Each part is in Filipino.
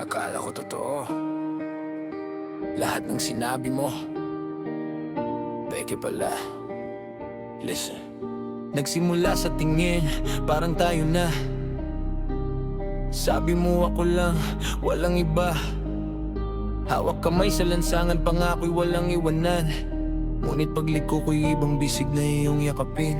Akala ko totoo lahat ng sinabi mo. Peke pala. Listen. Nagsimula sa tingin, parang tayo na. Sabi mo ako lang, walang iba. Hawak kamay sa lansangan, pangako'y walang iwanan. Ngunit pagliko ko'y ibang bisig na iyong yakapin.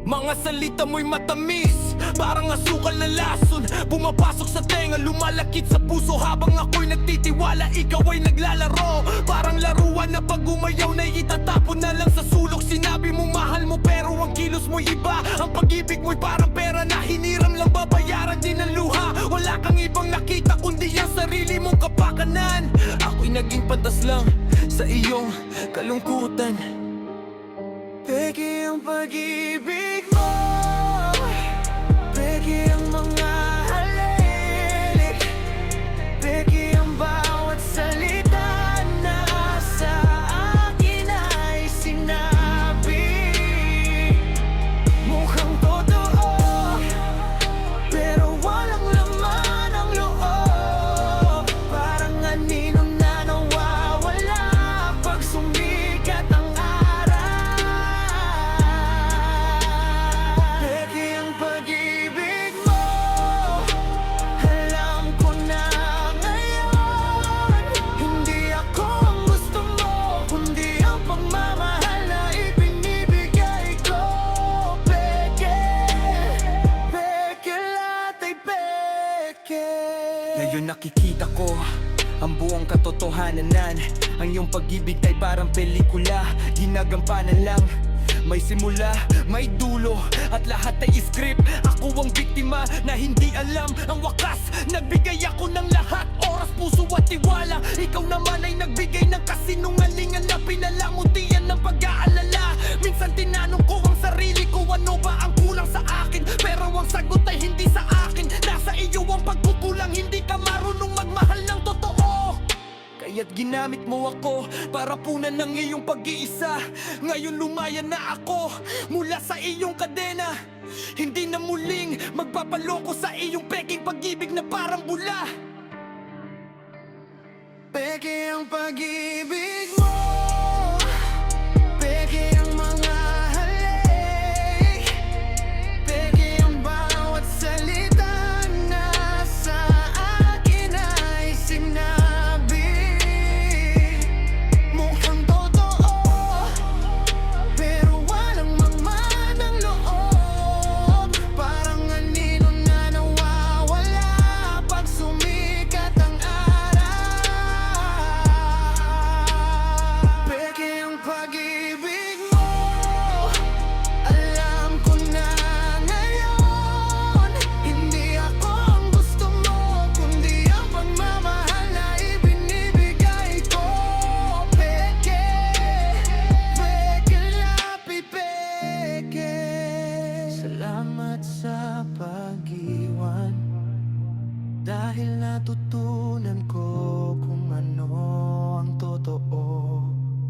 Mga salita mo'y matamis, parang asukal na lason. Pumapasok sa tenga, lumalakit sa puso. Habang ako'y nagtitiwala, ikaw ay naglalaro. Parang laruan na pag umayaw na itatapon na lang sa sulok. Sinabi mo mahal mo pero ang kilos mo'y iba. Ang pag-ibig mo'y parang pera na hiniram lang, babayaran din ang luha. Wala kang ibang nakita kundi ang sarili mong kapakanan. Ako'y naging patas lang sa iyong kalungkutan. Peke ang pag-ibig mo, peke ang mga halik, peke ang bawat salita na sa akin ay sinabi. Mukhang totoo, pero walang laman ang loob. Parang anino na nawawala pag sumikat ang ngayon nakikita ko ang buong katotohanan. Ang iyong pag-ibig ay parang pelikula, ginagampanan lang. May simula, may dulo, at lahat ay script. Ako ang biktima na hindi alam ang wakas. Nagbigay ako ng lahat, oras, puso at tiwala. Ikaw naman ay nagbigay ng kasinungalingan na pinalamuntian ng pag-aalala. Minsan tinanong ko ang sarili ko, ano ba ang kulang sa akin? Pero ang sagot ay hindi sa akin. Nasa iyo ang pagkukulang, hindi ka marunong magmahal ng totoo. Kaya't ginamit mo ako para punan ng iyong pag-iisa. Ngayon lumayan na ako mula sa iyong kadena. Hindi na muling magpapaloko sa iyong peking pag-ibig na parang bula. Peke ang pag-ibig mo, peke ang mga halik, peke ang bawat salita na sa akin ay sinabi. Mukhang totoo, pero walang laman ang loob. Parang anino na nawawala pag sumikat ang pag-ibig mo. Alam ko na ngayon, hindi ako ang gusto mo, kundi ang pagmamahal na ibinibigay ko. Peke, peke lapi peke. Salamat sa pag-iwan, dahil natutunan ko kung ano ang totoo.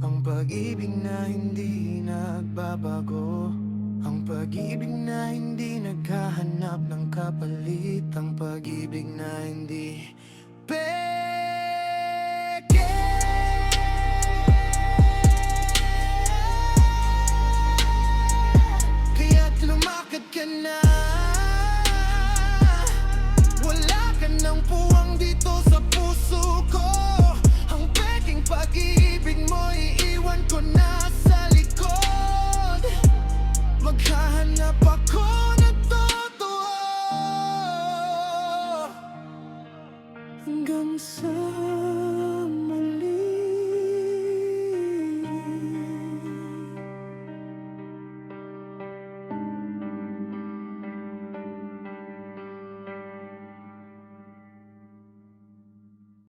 Ang pag-ibig na hindi nagbabago, ang pag-ibig na hindi naghahanap ng kapalit, ang pag-ibig na hindi peke. Kaya't lumakad ka na, wala ka ng puwang dito sa puso ko. Ang peking pag-ibig mo iiwan ko na sa likod. Maghahanap ako ng totoo hanggang sa